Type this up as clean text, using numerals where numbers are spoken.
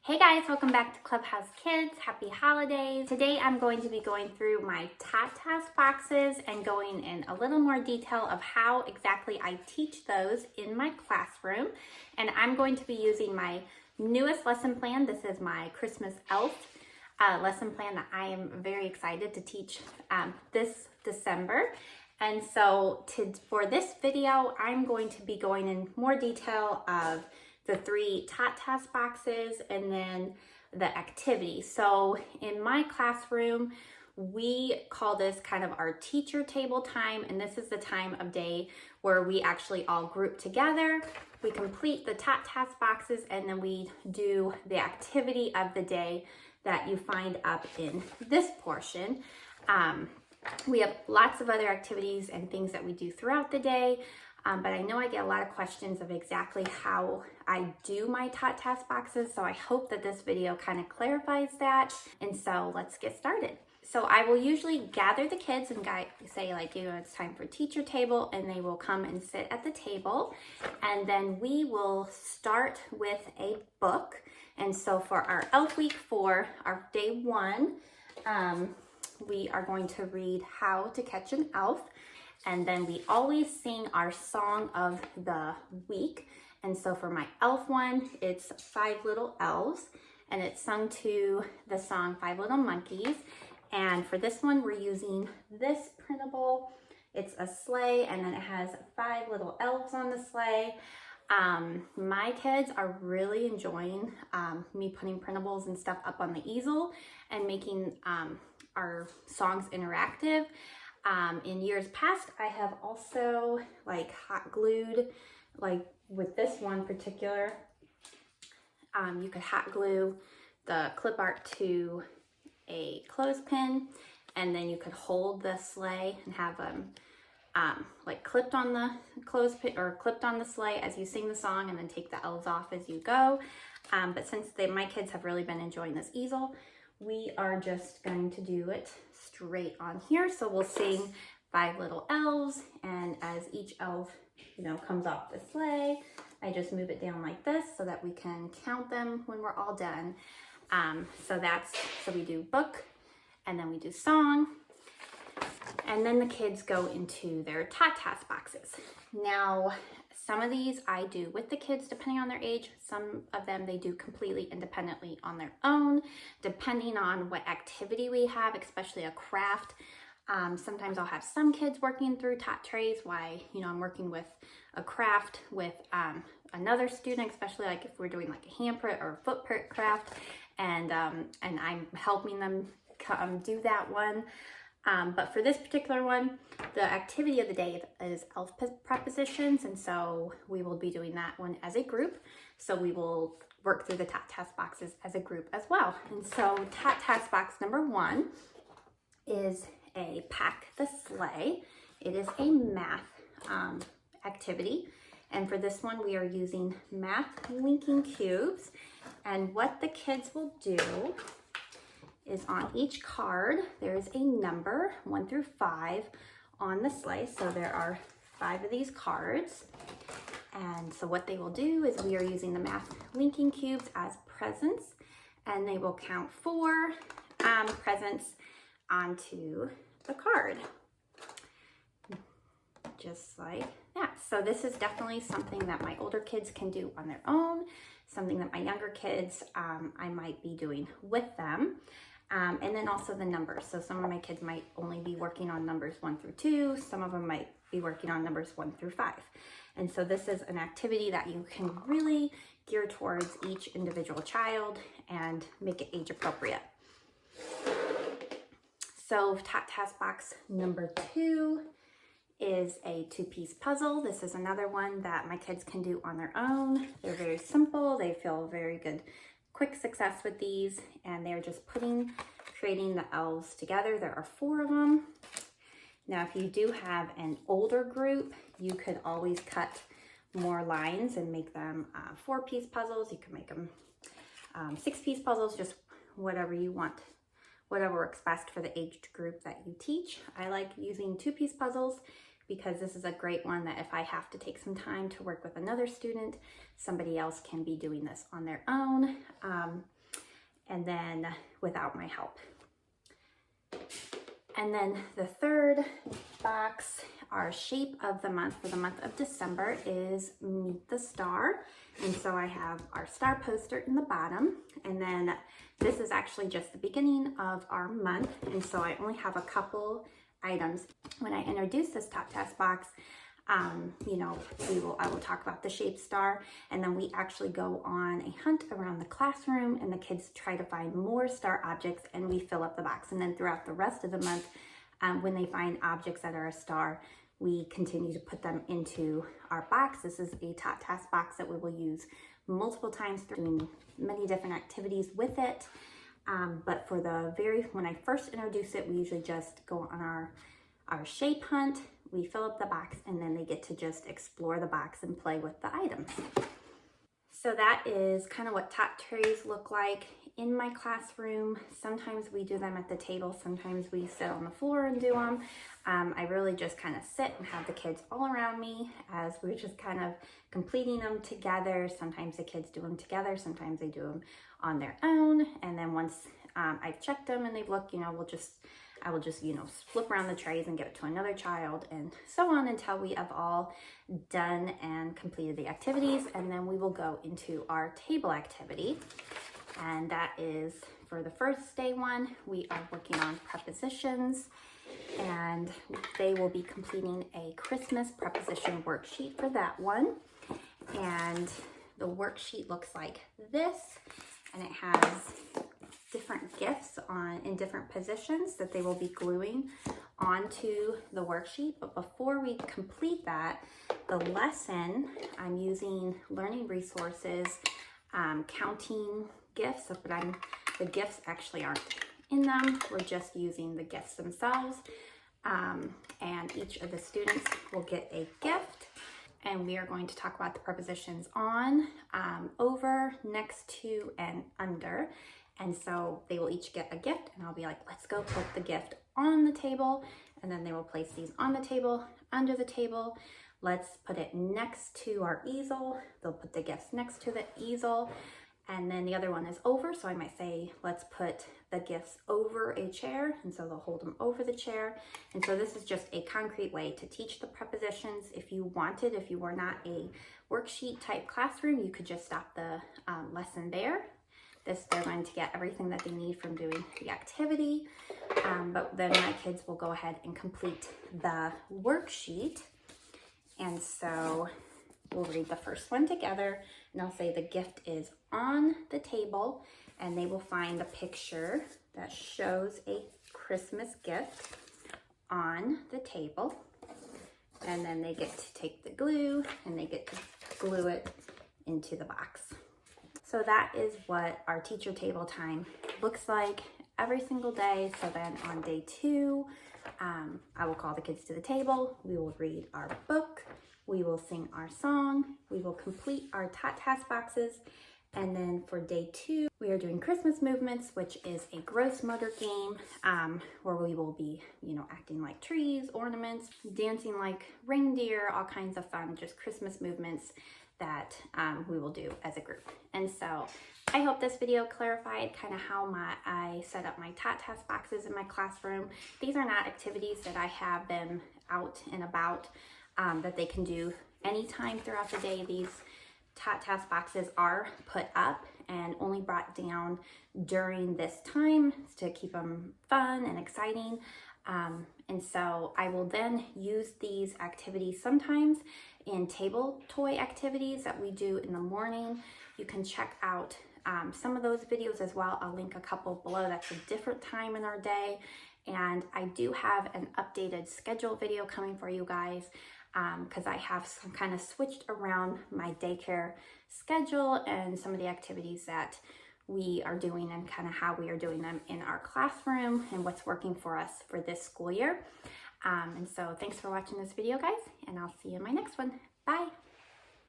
Hey guys, welcome back to Clubhouse Kids. Happy holidays. Today I'm going to be going through my task boxes and going in a little more detail of how exactly I teach those in my classroom. And I'm going to be using my newest lesson plan. This is my Christmas ELF lesson plan that I am very excited to teach this December. And so for this video, I'm going to be going in more detail of the 3 task boxes and then the activity. So in my classroom, we call this kind of our teacher table time, and this is the time of day where we actually all group together. We complete the task boxes, and then we do the activity of the day that you find up in this portion. We have lots of other activities and things that we do throughout the day. But I know I get a lot of questions of exactly how I do my task boxes, so I hope that this video kind of clarifies that. And so let's get started. So I will usually gather the kids and say like, it's time for teacher table, and they will come and sit at the table. And then we will start with a book. And so for our ELF week, for our day 1, we are going to read How to Catch an Elf. And then we always sing our song of the week. And so for my ELF one, it's 5 Little Elves, and it's sung to the song 5 Little Monkeys. And for this one, we're using this printable. It's a sleigh, and then it has 5 little elves on the sleigh. My kids are really enjoying me putting printables and stuff up on the easel and making our songs interactive. In years past, I have also like hot glued, like with this one particular, you could hot glue the clip art to a clothespin, and then you could hold the sleigh and have them like clipped on the clothespin or clipped on the sleigh as you sing the song, and then take the elves off as you go. But since my kids have really been enjoying this easel, we are just going to do it straight on here. So we'll sing 5 Little Elves, and as each elf, comes off the sleigh, I just move it down like this so that we can count them when we're all done. So we do book, and then we do song, and then the kids go into their task boxes. Now, some of these I do with the kids depending on their age. Some of them they do completely independently on their own, depending on what activity we have, especially a craft. Sometimes I'll have some kids working through tot trays while I'm working with a craft with another student, especially like if we're doing like a handprint or a footprint craft, and I'm helping them do that one. But for this particular one, the activity of the day is ELF prepositions, and so we will be doing that one as a group. So we will work through the task boxes as a group as well. And so task box number 1 is a Pack the Sleigh. It is a math activity. And for this one, we are using math linking cubes. And what the kids will do is on each card, there is a number 1 through 5 on the sleigh. So there are 5 of these cards. And so what they will do is we are using the math linking cubes as presents, and they will count 4 presents onto the card. Just like that. So this is definitely something that my older kids can do on their own, something that my younger kids, I might be doing with them. And then also the numbers. So some of my kids might only be working on numbers 1 through 2. Some of them might be working on numbers 1 through 5. And so this is an activity that you can really gear towards each individual child and make it age appropriate. So task box number 2 is a 2-piece puzzle. This is another one that my kids can do on their own. They're very simple. They feel very good quick success with these, and they're just creating the elves together. There are 4 of them. Now, if you do have an older group, you could always cut more lines and make them 4-piece puzzles. You can make them 6-piece puzzles, just whatever you want, whatever works best for the age group that you teach. I like using 2-piece puzzles because this is a great one that if I have to take some time to work with another student, somebody else can be doing this on their own. and then without my help. And then the third box, our shape of the month for the month of December, is Meet the Star. And so I have our star poster in the bottom, and then this is actually just the beginning of our month, and so I only have a couple items. When I introduce this Tot Task box, you know, I will talk about the shape star, and then we actually go on a hunt around the classroom, and the kids try to find more star objects, and we fill up the box. And then throughout the rest of the month, when they find objects that are a star, we continue to put them into our box. This is a Tot Task box that we will use multiple times, doing many different activities with it. But for when I first introduce it, we usually just go on our shape hunt, we fill up the box, and then they get to just explore the box and play with the items. So that is kind of what tot trays look like in my classroom. Sometimes we do them at the table, sometimes we sit on the floor and do them. I really just kind of sit and have the kids all around me as we're just kind of completing them together. Sometimes the kids do them together, sometimes they do them on their own. And then once I've checked them and they've looked, you know, I will just, you know, flip around the trays and give it to another child, and so on until we have all done and completed the activities. And then we will go into our table activity. And that is for the first day one, we are working on prepositions, and they will be completing a Christmas preposition worksheet for that one. And the worksheet looks like this, and it has different gifts in different positions that they will be gluing onto the worksheet. But before we complete that, the lesson, I'm using learning resources, counting gifts, but the gifts actually aren't in them. We're just using the gifts themselves. And each of the students will get a gift. And we are going to talk about the prepositions on, over, next to, and under. And so they will each get a gift, and I'll be like, let's go put the gift on the table. And then they will place these on the table, under the table. Let's put it next to our easel. They'll put the gifts next to the easel. And then the other one is over. So I might say, let's put the gifts over a chair. And so they'll hold them over the chair. And so this is just a concrete way to teach the prepositions. If you wanted, if you were not a worksheet type classroom, you could just stop the lesson there. They're going to get everything that they need from doing the activity. But then my kids will go ahead and complete the worksheet. And so we'll read the first one together, and I'll say the gift is on the table, and they will find the picture that shows a Christmas gift on the table. And then they get to take the glue and they get to glue it into the box. So that is what our teacher table time looks like every single day. So then on day 2, I will call the kids to the table. We will read our book. We will sing our song. We will complete our Tot Task boxes. And then for day 2, we are doing Christmas movements, which is a gross motor game where we will be, you know, acting like trees, ornaments, dancing like reindeer, all kinds of fun, just Christmas movements that we will do as a group. And so I hope this video clarified kind of how I set up my Tot Task boxes in my classroom. These are not activities that I have them out and about that they can do anytime throughout the day. These Tot Task boxes are put up and only brought down during this time to keep them fun and exciting. And so I will then use these activities sometimes in table toy activities that we do in the morning. You can check out some of those videos as well. I'll link a couple below. That's a different time in our day. And I do have an updated schedule video coming for you guys because I have kind of switched around my daycare schedule and some of the activities that we are doing and kind of how we are doing them in our classroom and what's working for us for this school year. And so thanks for watching this video, guys, and I'll see you in my next one. Bye.